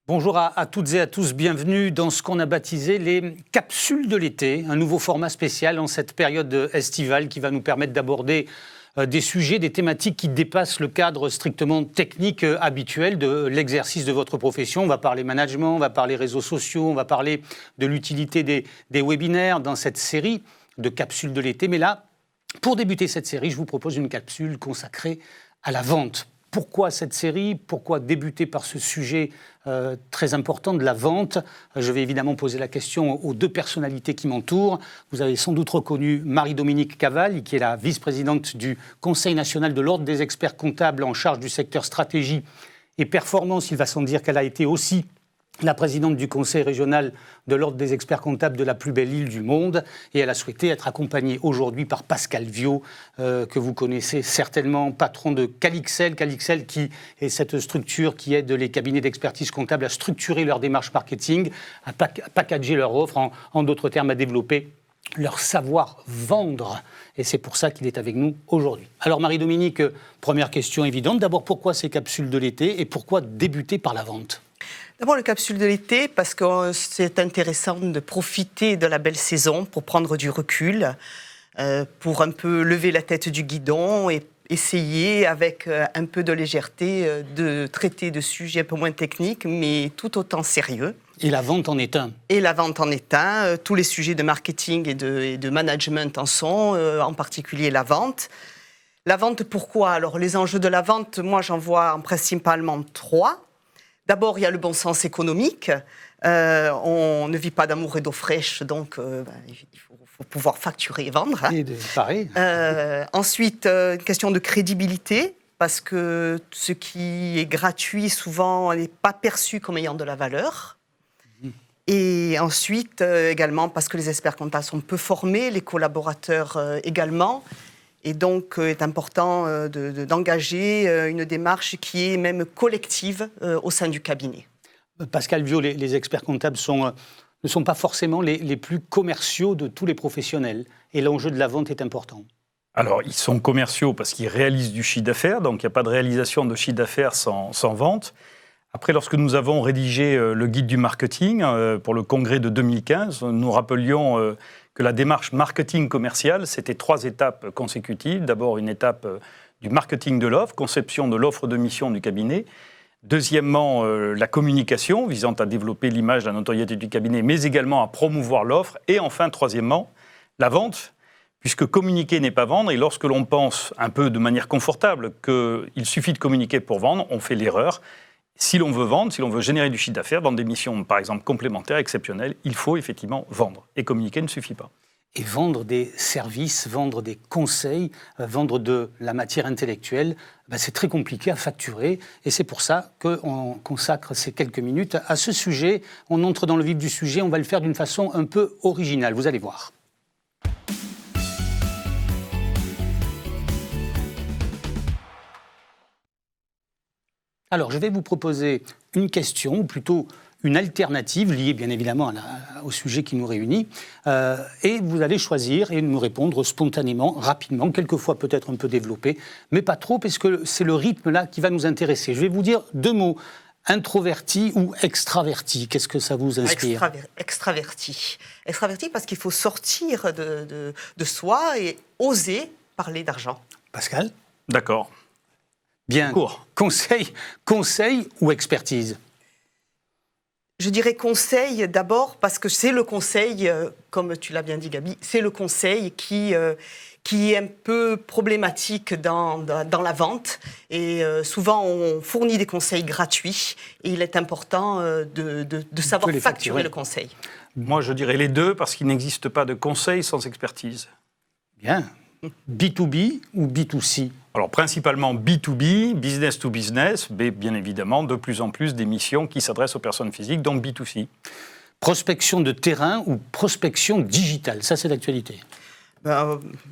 Bonjour à toutes et à tous, bienvenue dans ce qu'on a baptisé les capsules de l'été, un nouveau format spécial en cette période estivale qui va nous permettre d'aborder des sujets, des thématiques qui dépassent le cadre strictement technique habituel de l'exercice de votre profession. On va parler management, on va parler réseaux sociaux, on va parler de l'utilité des webinaires dans cette série de capsules de l'été. Mais là, pour débuter cette série, je vous propose une capsule consacrée à la vente. Pourquoi cette série ? Pourquoi débuter par ce sujet très important de la vente ? Je vais évidemment poser la question aux deux personnalités qui m'entourent. Vous avez sans doute reconnu Marie-Dominique Caval, qui est la vice-présidente du Conseil national de l'Ordre des experts comptables en charge du secteur stratégie et performance. Il va sans dire qu'elle a été aussi la présidente du Conseil régional de l'Ordre des experts comptables de la plus belle île du monde. Et elle a souhaité être accompagnée aujourd'hui par Pascal Viau, que vous connaissez certainement, patron de Calixel. Calixel qui est cette structure qui aide les cabinets d'expertise comptable à structurer leur démarche marketing, à packager leur offre, en d'autres termes à développer leur savoir-vendre. Et c'est pour ça qu'il est avec nous aujourd'hui. Alors Marie-Dominique, première question évidente. D'abord, pourquoi ces capsules de l'été et pourquoi débuter par la vente ? D'abord, le capsule de l'été, parce que c'est intéressant de profiter de la belle saison pour prendre du recul, pour un peu lever la tête du guidon et essayer, avec un peu de légèreté, de traiter de sujets un peu moins techniques, mais tout autant sérieux. Et la vente en est un. Et la vente en est un. Tous les sujets de marketing et de management en sont, en particulier la vente. La vente, pourquoi ? Alors, les enjeux de la vente, moi, j'en vois principalement 3. D'abord, il y a le bon sens économique. On ne vit pas d'amour et d'eau fraîche, donc il faut pouvoir facturer et vendre. Hein. Et pareil. Ensuite, une question de crédibilité, parce que ce qui est gratuit, souvent, n'est pas perçu comme ayant de la valeur. Et ensuite, également, parce que les experts comptables sont peu formés, les collaborateurs également. Et donc, il est important d'engager une démarche qui est même collective au sein du cabinet. Pascal Viau, les experts comptables ne sont pas forcément les plus commerciaux de tous les professionnels. Et l'enjeu de la vente est important. Alors, ils sont commerciaux parce qu'ils réalisent du chiffre d'affaires. Donc, il n'y a pas de réalisation de chiffre d'affaires sans vente. Après, lorsque nous avons rédigé le guide du marketing pour le congrès de 2015, nous rappelions que la démarche marketing commercial, c'était 3 étapes consécutives. D'abord, une étape du marketing de l'offre, conception de l'offre de mission du cabinet. Deuxièmement, la communication, visant à développer l'image, la notoriété du cabinet, mais également à promouvoir l'offre. Et enfin, troisièmement, la vente, puisque communiquer n'est pas vendre. Et lorsque l'on pense un peu de manière confortable qu'il suffit de communiquer pour vendre, on fait l'erreur. Si l'on veut vendre, si l'on veut générer du chiffre d'affaires, vendre des missions, par exemple, complémentaires, exceptionnelles, il faut effectivement vendre. Et communiquer ne suffit pas. Et vendre des services, vendre des conseils, vendre de la matière intellectuelle, c'est très compliqué à facturer. Et c'est pour ça qu'on consacre ces quelques minutes à ce sujet. On entre dans le vif du sujet, on va le faire d'une façon un peu originale. Vous allez voir. Alors, je vais vous proposer une question, ou plutôt une alternative liée bien évidemment au sujet qui nous réunit. Et vous allez choisir et nous répondre spontanément, rapidement, quelquefois peut-être un peu développé, mais pas trop, parce que c'est le rythme là qui va nous intéresser. Je vais vous dire 2 mots, introverti ou extraverti. Qu'est-ce que ça vous inspire ? Extraverti. Extraverti parce qu'il faut sortir de soi et oser parler d'argent. Pascal ? D'accord. Bien. Conseil ou expertise ? Je dirais conseil d'abord parce que c'est le conseil, comme tu l'as bien dit Gabi, c'est le conseil qui est un peu problématique dans la vente. Et souvent, on fournit des conseils gratuits et il est important de savoir facturer le conseil. Moi, je dirais les deux parce qu'il n'existe pas de conseil sans expertise. Bien. B2B ou B2C ? Alors, principalement B2B, business to business, mais bien évidemment, de plus en plus des missions qui s'adressent aux personnes physiques, donc B2C. Prospection de terrain ou prospection digitale ? Ça, c'est l'actualité.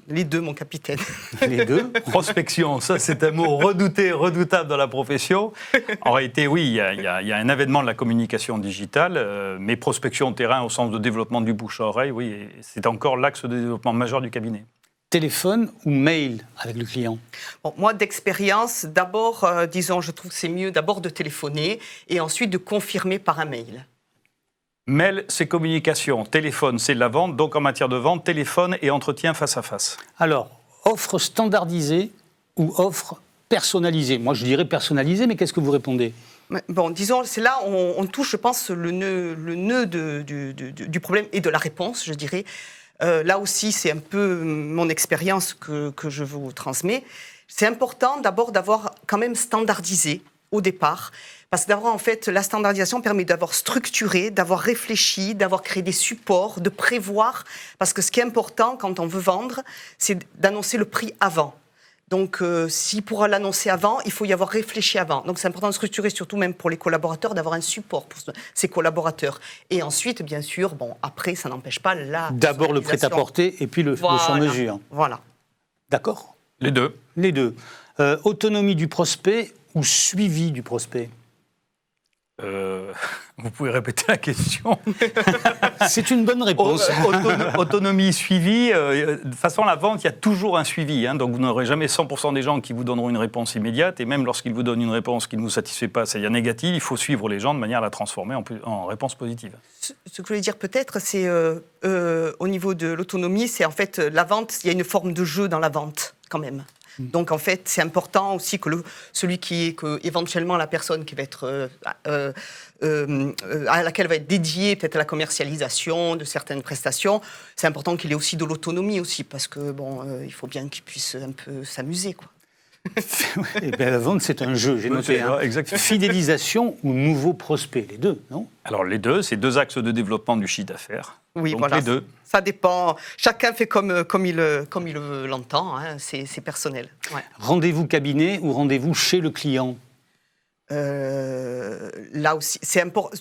Les deux, mon capitaine. Les deux ? Prospection, ça c'est un mot redoutable dans la profession. En réalité, oui, il y a un avènement de la communication digitale, mais prospection terrain au sens de développement du bouche à oreille, oui, c'est encore l'axe de développement majeur du cabinet. téléphone ou mail avec le client? Bon, moi, d'expérience, d'abord, disons, je trouve que c'est mieux d'abord de téléphoner et ensuite de confirmer par un mail. Mail, c'est communication. Téléphone, c'est de la vente. Donc, en matière de vente, téléphone et entretien face à face. Alors, offre standardisée ou offre personnalisée? Moi, je dirais personnalisée, mais qu'est-ce que vous répondez? Bon, disons, c'est là où on touche, je pense, le nœud du problème et de la réponse, je dirais. Là aussi, c'est un peu mon expérience que je vous transmets. C'est important d'abord d'avoir quand même standardisé au départ, parce que d'abord, en fait, la standardisation permet d'avoir structuré, d'avoir réfléchi, d'avoir créé des supports, de prévoir, parce que ce qui est important quand on veut vendre, c'est d'annoncer le prix avant. Donc, si pour l'annoncer avant, il faut y avoir réfléchi avant. Donc, c'est important de structurer, surtout même pour les collaborateurs, d'avoir un support pour ces collaborateurs. Et ensuite, bien sûr, bon, après, ça n'empêche pas la... D'abord le prêt-à-porter et puis le sur-mesure. Voilà. D'accord? Les deux. Les deux. Autonomie du prospect ou suivi du prospect? Vous pouvez répéter la question? C'est une bonne réponse. Autonomie, suivi. De toute façon, la vente, il y a toujours un suivi. Donc, vous n'aurez jamais 100% des gens qui vous donneront une réponse immédiate. Et même lorsqu'ils vous donnent une réponse qui ne vous satisfait pas, c'est-à-dire négative, il faut suivre les gens de manière à la transformer en réponse positive. Ce que je voulais dire peut-être, c'est au niveau de l'autonomie, c'est en fait la vente, il y a une forme de jeu dans la vente quand même. Donc en fait, c'est important aussi que éventuellement la personne qui va être à laquelle va être dédiée peut-être à la commercialisation de certaines prestations, c'est important qu'il ait aussi de l'autonomie aussi parce que bon, il faut bien qu'il puisse un peu s'amuser quoi. Eh bien, la vente, c'est un jeu, j'ai noté. Exactement. Fidélisation ou nouveau prospect, les deux, non? Alors les deux, c'est deux axes de développement du chiffre d'affaires. Oui, donc, voilà. les deux. Ça dépend. Chacun fait comme il l'entend. Hein, c'est personnel. Ouais. Rendez-vous cabinet ou rendez-vous chez le client? Là aussi, c'est important.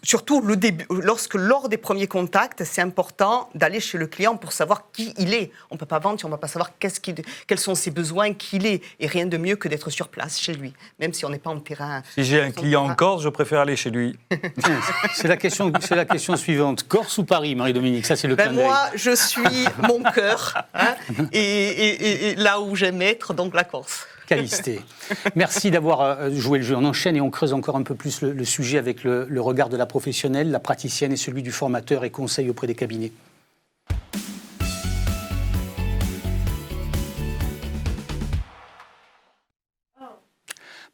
Surtout le début, lors des premiers contacts, c'est important d'aller chez le client pour savoir qui il est. On ne peut pas vendre si on ne va pas savoir quels sont ses besoins, qui il est. Et rien de mieux que d'être sur place chez lui, même si on n'est pas en terrain. Si j'ai un client en Corse, je préfère aller chez lui. C'est la question suivante. Corse ou Paris, Marie-Dominique? Ça, c'est le clin d'œil. Moi, je suis mon cœur, hein, et là où j'aime être, donc la Corse. Calisté. Merci d'avoir joué le jeu. On enchaîne et on creuse encore un peu plus le sujet avec le regard de la professionnelle, la praticienne et celui du formateur et conseil auprès des cabinets.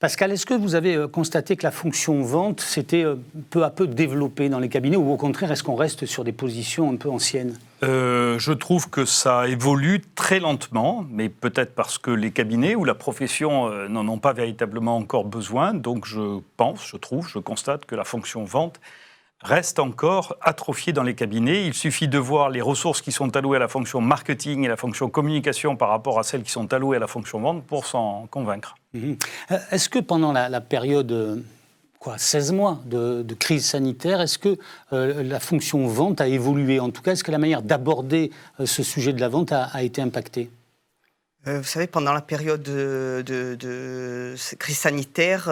Pascal, est-ce que vous avez constaté que la fonction vente s'était peu à peu développée dans les cabinets ou au contraire, est-ce qu'on reste sur des positions un peu anciennes? Je trouve que ça évolue très lentement, mais peut-être parce que les cabinets ou la profession n'en ont pas véritablement encore besoin. Donc je constate que la fonction vente reste encore atrophiée dans les cabinets. Il suffit de voir les ressources qui sont allouées à la fonction marketing et la fonction communication par rapport à celles qui sont allouées à la fonction vente pour s'en convaincre. Est-ce que pendant la période 16 mois de crise sanitaire, est-ce que la fonction vente a évolué? En tout cas, est-ce que la manière d'aborder ce sujet de la vente a été impactée? Vous savez, pendant la période de crise sanitaire,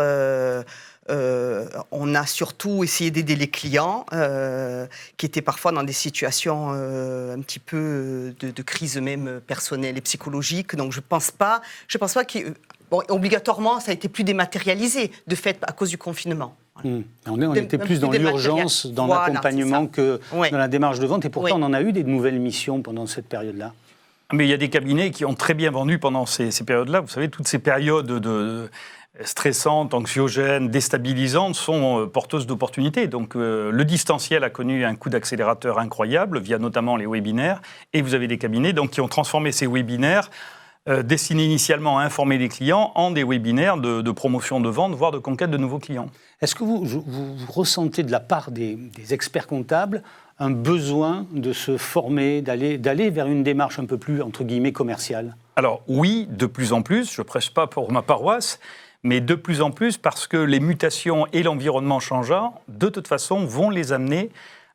on a surtout essayé d'aider les clients qui étaient parfois dans des situations un petit peu de crise même personnelle et psychologique. Donc je pense pas obligatoirement, ça a été plus dématérialisé de fait à cause du confinement. Voilà. On était plus dans l'urgence, dans l'accompagnement que dans la démarche de vente. Et pourtant, on en a eu des nouvelles missions pendant cette période-là. Mais il y a des cabinets qui ont très bien vendu pendant ces périodes-là. Vous savez, toutes ces périodes stressantes, anxiogènes, déstabilisantes sont porteuses d'opportunités. Donc le distanciel a connu un coup d'accélérateur incroyable via notamment les webinaires. Et vous avez des cabinets qui ont transformé ces webinaires destinés initialement à informer les clients en des webinaires de promotion de vente, voire de conquête de nouveaux clients. Est-ce que vous ressentez de la part des experts comptables un besoin de se former, d'aller vers une démarche un peu plus, entre guillemets, commerciale? Alors oui, de plus en plus. Je ne prêche pas pour ma paroisse, mais de plus en plus parce que les mutations et l'environnement changeant, de toute façon, vont les amener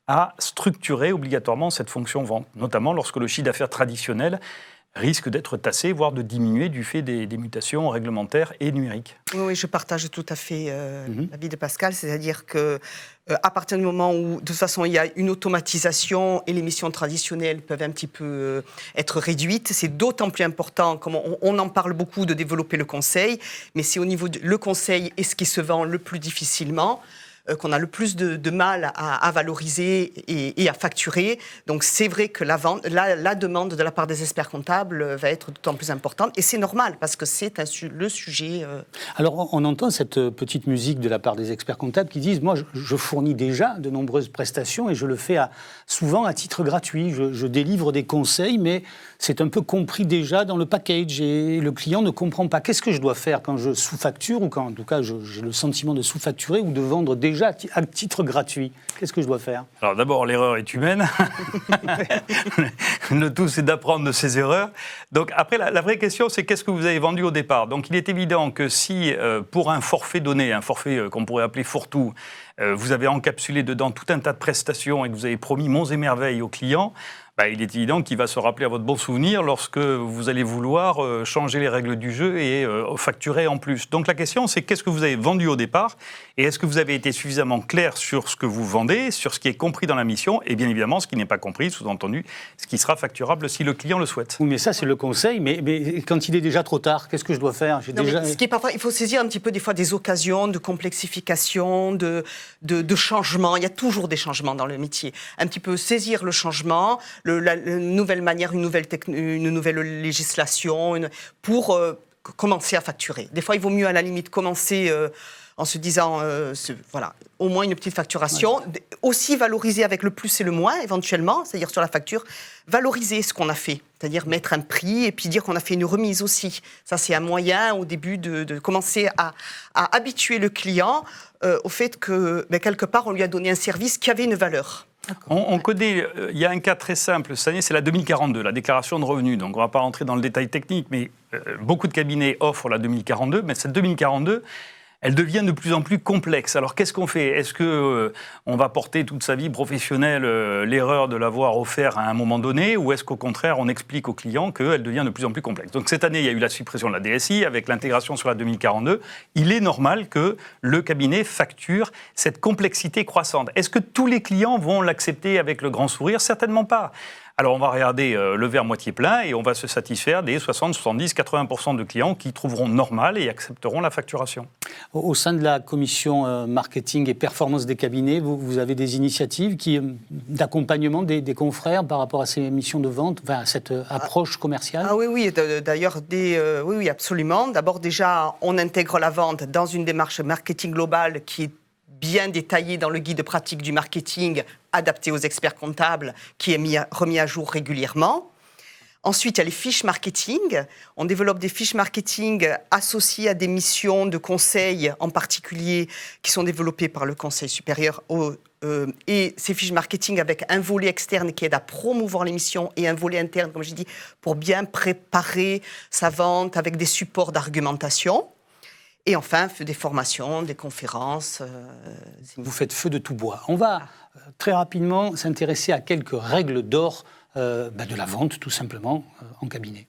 à structurer obligatoirement cette fonction vente, notamment lorsque le chiffre d'affaires traditionnel risque d'être tassé, voire de diminuer du fait des mutations réglementaires et numériques. Oui, je partage tout à fait l'avis de Pascal, c'est-à-dire que à partir du moment où, de toute façon, il y a une automatisation et les missions traditionnelles peuvent un petit peu être réduites, c'est d'autant plus important, comme on en parle beaucoup, de développer le conseil, mais c'est au niveau le conseil est ce qui se vend le plus difficilement, qu'on a le plus de mal à valoriser et à facturer. Donc c'est vrai que la demande de la part des experts comptables va être d'autant plus importante. Et c'est normal, parce que c'est le sujet... Alors on entend cette petite musique de la part des experts comptables qui disent « Moi, je fournis déjà de nombreuses prestations et je le fais souvent à titre gratuit. Je délivre des conseils, mais c'est un peu compris déjà dans le package et le client ne comprend pas. Qu'est-ce que je dois faire quand je sous-facture ou quand, en tout cas, j'ai le sentiment de sous-facturer ou de vendre déjà à titre gratuit? Qu'est-ce que je dois faire? » Alors d'abord, l'erreur est humaine. Le tout, c'est d'apprendre de ses erreurs. Donc après, la vraie question, c'est qu'est-ce que vous avez vendu au départ? Donc il est évident que si, pour un forfait donné, un forfait qu'on pourrait appeler fourre-tout, vous avez encapsulé dedans tout un tas de prestations et que vous avez promis monts et merveilles aux clients, il est évident qu'il va se rappeler à votre bon souvenir lorsque vous allez vouloir changer les règles du jeu et facturer en plus. Donc la question, c'est qu'est-ce que vous avez vendu au départ et est-ce que vous avez été suffisamment clair sur ce que vous vendez, sur ce qui est compris dans la mission et bien évidemment ce qui n'est pas compris, sous-entendu, ce qui sera facturable si le client le souhaite. Oui, mais ça, c'est le conseil. Mais quand il est déjà trop tard, qu'est-ce que je dois faire? Ce qui est parfois, il faut saisir un petit peu des fois des occasions de complexification, de changement. Il y a toujours des changements dans le métier. Un petit peu saisir le changement, une nouvelle manière, une nouvelle législation pour commencer à facturer. Des fois, il vaut mieux à la limite commencer en se disant, voilà, au moins une petite facturation. Ouais. Aussi valoriser avec le plus et le moins, éventuellement, c'est-à-dire sur la facture, valoriser ce qu'on a fait, c'est-à-dire mettre un prix et puis dire qu'on a fait une remise aussi. Ça, c'est un moyen au début de commencer à habituer le client au fait que, quelque part, on lui a donné un service qui avait une valeur. On connaît, il y a un cas très simple, cette année c'est la 2042, la déclaration de revenus, donc on ne va pas rentrer dans le détail technique, mais beaucoup de cabinets offrent la 2042, mais cette 2042, elle devient de plus en plus complexe. Alors qu'est-ce qu'on fait? Est-ce qu'on va porter toute sa vie professionnelle l'erreur de l'avoir offert à un moment donné, ou est-ce qu'au contraire on explique aux clients qu'elle devient de plus en plus complexe? Donc cette année il y a eu la suppression de la DSI avec l'intégration sur la 2042. Il est normal que le cabinet facture cette complexité croissante. Est-ce que tous les clients vont l'accepter avec le grand sourire? Certainement pas. Alors on va regarder le verre moitié plein et on va se satisfaire des 60, 70, 80% de clients qui trouveront normal et accepteront la facturation. Au sein de la commission marketing et performance des cabinets, vous avez des initiatives d'accompagnement des confrères par rapport à ces missions de vente, à cette approche commerciale? Ah oui, d'ailleurs, oui, absolument. D'abord déjà, on intègre la vente dans une démarche marketing globale qui est bien détaillé dans le guide de pratique du marketing adapté aux experts comptables qui est remis à jour régulièrement. Ensuite, il y a les fiches marketing. On développe des fiches marketing associées à des missions de conseil en particulier qui sont développées par le Conseil supérieur. Et ces fiches marketing avec un volet externe qui aide à promouvoir les missions et un volet interne, comme j'ai dit, pour bien préparer sa vente avec des supports d'argumentation. Et enfin, des formations, des conférences. Vous faites feu de tout bois. On va très rapidement s'intéresser à quelques règles d'or de la vente, tout simplement, en cabinet.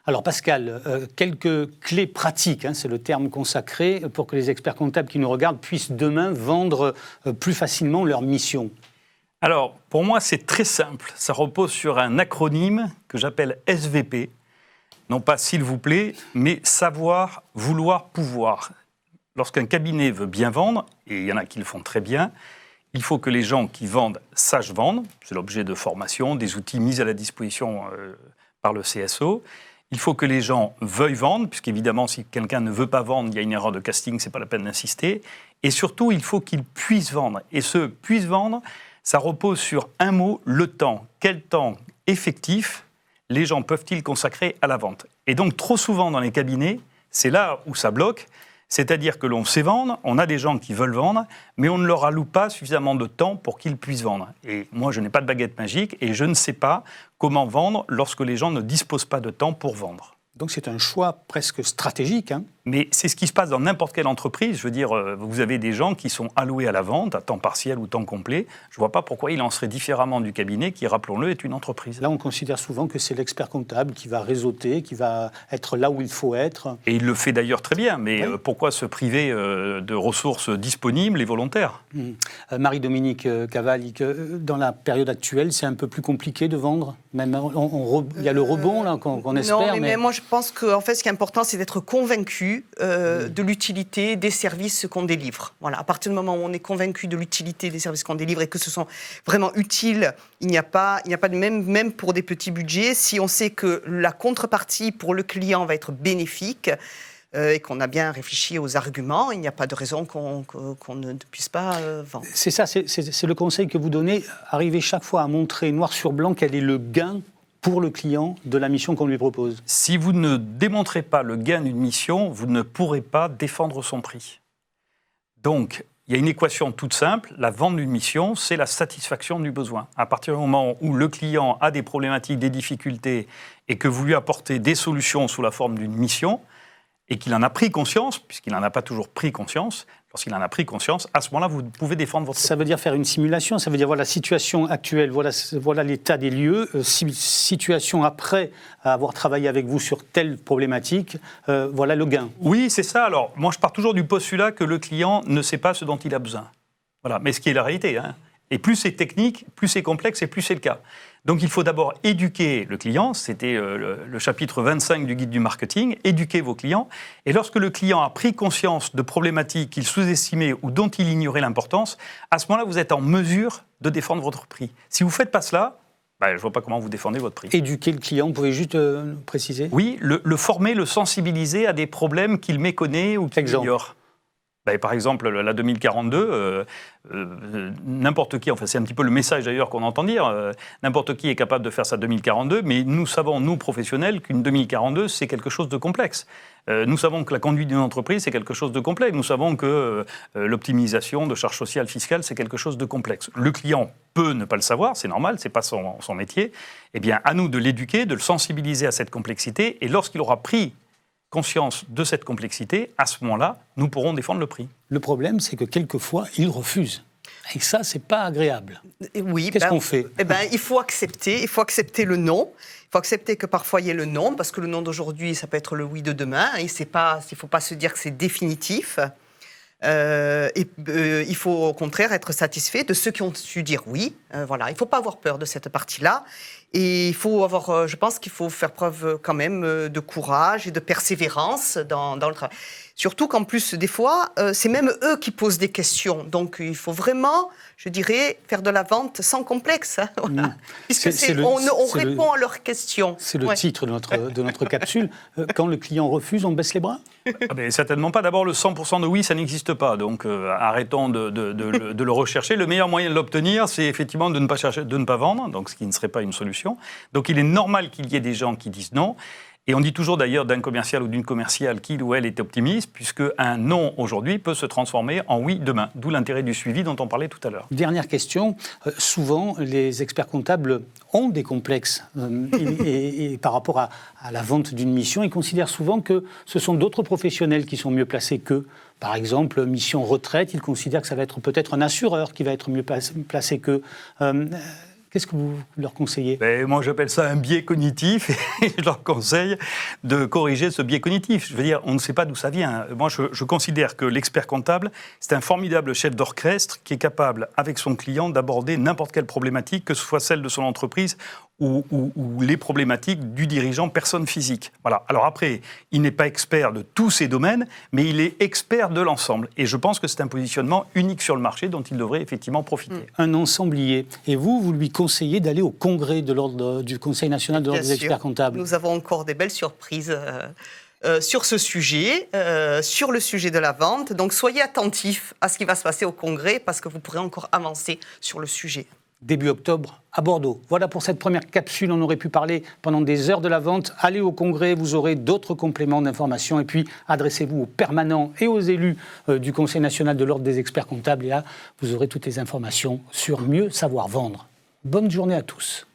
Alors Pascal, quelques clés pratiques, c'est le terme consacré, pour que les experts comptables qui nous regardent puissent demain vendre plus facilement leur mission. Alors, pour moi, c'est très simple. Ça repose sur un acronyme que j'appelle SVP. Non pas s'il vous plaît, mais savoir, vouloir, pouvoir. Lorsqu'un cabinet veut bien vendre, et il y en a qui le font très bien, il faut que les gens qui vendent sachent vendre. C'est l'objet de formation, des outils mis à la disposition par le CSO. Il faut que les gens veuillent vendre, puisqu'évidemment, si quelqu'un ne veut pas vendre, il y a une erreur de casting, ce n'est pas la peine d'insister. Et surtout, il faut qu'ils puissent vendre. Et ce « puissent vendre », ça repose sur un mot, le temps. Quel temps effectif les gens peuvent-ils consacrer à la vente? Et donc, trop souvent dans les cabinets, c'est là où ça bloque. C'est-à-dire que l'on sait vendre, on a des gens qui veulent vendre, mais on ne leur alloue pas suffisamment de temps pour qu'ils puissent vendre. Et moi, je n'ai pas de baguette magique et je ne sais pas comment vendre lorsque les gens ne disposent pas de temps pour vendre. Donc c'est un choix presque stratégique, Mais c'est ce qui se passe dans n'importe quelle entreprise. Je veux dire, vous avez des gens qui sont alloués à la vente, à temps partiel ou temps complet. Je ne vois pas pourquoi il en serait différemment du cabinet qui, rappelons-le, est une entreprise. Là, on considère souvent que c'est l'expert comptable qui va réseauter, qui va être là où il faut être. Et il le fait d'ailleurs très bien. Mais pourquoi se priver de ressources disponibles et volontaires ? Marie-Dominique Cavalli, dans la période actuelle, c'est un peu plus compliqué de vendre. Même il y a le rebond là, qu'on espère. Non, mais moi, je pense qu'en fait, ce qui est important, c'est d'être convaincu de l'utilité des services qu'on délivre. Voilà, à partir du moment où on est convaincu de l'utilité des services qu'on délivre et que ce sont vraiment utiles, il n'y a pas de même pour des petits budgets, si on sait que la contrepartie pour le client va être bénéfique et qu'on a bien réfléchi aux arguments, il n'y a pas de raison qu'on ne puisse pas vendre. C'est ça, c'est le conseil que vous donnez. Arrivez chaque fois à montrer noir sur blanc quel est le gain pour le client de la mission qu'on lui propose. Si vous ne démontrez pas le gain d'une mission, vous ne pourrez pas défendre son prix. Donc, il y a une équation toute simple. La vente d'une mission, c'est la satisfaction du besoin. À partir du moment où le client a des problématiques, des difficultés, et que vous lui apportez des solutions sous la forme d'une mission, et qu'il en a pris conscience, puisqu'il n'en a pas toujours pris conscience, lorsqu'il en a pris conscience, à ce moment-là, vous pouvez défendre votre... Ça veut dire faire une simulation, ça veut dire voilà la situation actuelle, voilà l'état des lieux, situation après avoir travaillé avec vous sur telle problématique, voilà le gain. Oui, c'est ça. Alors, moi, je pars toujours du postulat que le client ne sait pas ce dont il a besoin. Voilà, mais ce qui est la réalité, hein. Et plus c'est technique, plus c'est complexe et plus c'est le cas. Donc il faut d'abord éduquer le client, c'était le chapitre 25 du guide du marketing, éduquer vos clients. Et lorsque le client a pris conscience de problématiques qu'il sous-estimait ou dont il ignorait l'importance, à ce moment-là, vous êtes en mesure de défendre votre prix. Si vous ne faites pas cela, je ne vois pas comment vous défendez votre prix. Éduquer le client, vous pouvez juste préciser ? Oui, le former, le sensibiliser à des problèmes qu'il méconnaît ou qu'il ignore. Par exemple, la 2042, n'importe qui, enfin c'est un petit peu le message d'ailleurs qu'on entend dire, n'importe qui est capable de faire sa 2042, mais nous savons, nous professionnels, qu'une 2042, c'est quelque chose de complexe. Nous savons que la conduite d'une entreprise, c'est quelque chose de complexe. Nous savons que l'optimisation de charges sociales, fiscales, c'est quelque chose de complexe. Le client peut ne pas le savoir, c'est normal, c'est pas son métier. Eh bien, à nous de l'éduquer, de le sensibiliser à cette complexité, et lorsqu'il aura pris conscience de cette complexité, à ce moment-là, nous pourrons défendre le prix. Le problème, c'est que quelquefois, ils refusent. Et ça, c'est pas agréable. Oui, qu'est-ce qu'on fait ? Il faut accepter le non. Il faut accepter que parfois il y ait le non, parce que le non d'aujourd'hui, ça peut être le oui de demain. Et il ne faut pas se dire que c'est définitif. Il faut au contraire être satisfait de ceux qui ont su dire oui. Voilà, il ne faut pas avoir peur de cette partie-là. Et il faut je pense qu'il faut faire preuve quand même de courage et de persévérance dans le travail. Surtout qu'en plus, des fois, c'est même eux qui posent des questions. Donc, il faut vraiment, je dirais, faire de la vente sans complexe. Hein, voilà. Puisque on répond à leurs questions. C'est le titre de notre capsule. Quand le client refuse, on baisse les bras ? Certainement pas. D'abord, le 100% de oui, ça n'existe pas. Donc, arrêtons de le rechercher. Le meilleur moyen de l'obtenir, c'est effectivement de ne pas vendre, donc ce qui ne serait pas une solution. Donc, il est normal qu'il y ait des gens qui disent non. Et on dit toujours d'ailleurs d'un commercial ou d'une commerciale qu'il ou elle est optimiste, puisque un non aujourd'hui peut se transformer en oui demain. D'où l'intérêt du suivi dont on parlait tout à l'heure. Dernière question. Souvent, les experts comptables ont des complexes et par rapport à la vente d'une mission. Ils considèrent souvent que ce sont d'autres professionnels qui sont mieux placés qu'eux. Par exemple, mission retraite, ils considèrent que ça va être peut-être un assureur qui va être mieux placé qu'eux. Qu'est-ce que vous leur conseillez ? Moi, j'appelle ça un biais cognitif et je leur conseille de corriger ce biais cognitif. Je veux dire, on ne sait pas d'où ça vient. Moi, je considère que l'expert comptable, c'est un formidable chef d'orchestre qui est capable, avec son client, d'aborder n'importe quelle problématique, que ce soit celle de son entreprise ou les problématiques du dirigeant personne physique. Voilà. Alors après, il n'est pas expert de tous ces domaines, mais il est expert de l'ensemble. Et je pense que c'est un positionnement unique sur le marché dont il devrait effectivement profiter. Un ensemblier. Et vous lui conseillez d'aller au congrès du Conseil national de l'ordre des experts comptables. Nous avons encore des belles surprises sur ce sujet, sur le sujet de la vente. Donc soyez attentifs à ce qui va se passer au congrès, parce que vous pourrez encore avancer sur le sujet. Début octobre à Bordeaux. Voilà pour cette première capsule. On aurait pu parler pendant des heures de la vente. Allez au congrès, vous aurez d'autres compléments d'information. Et puis, adressez-vous aux permanents et aux élus du Conseil national de l'ordre des experts comptables. Et là, vous aurez toutes les informations sur mieux savoir vendre. Bonne journée à tous.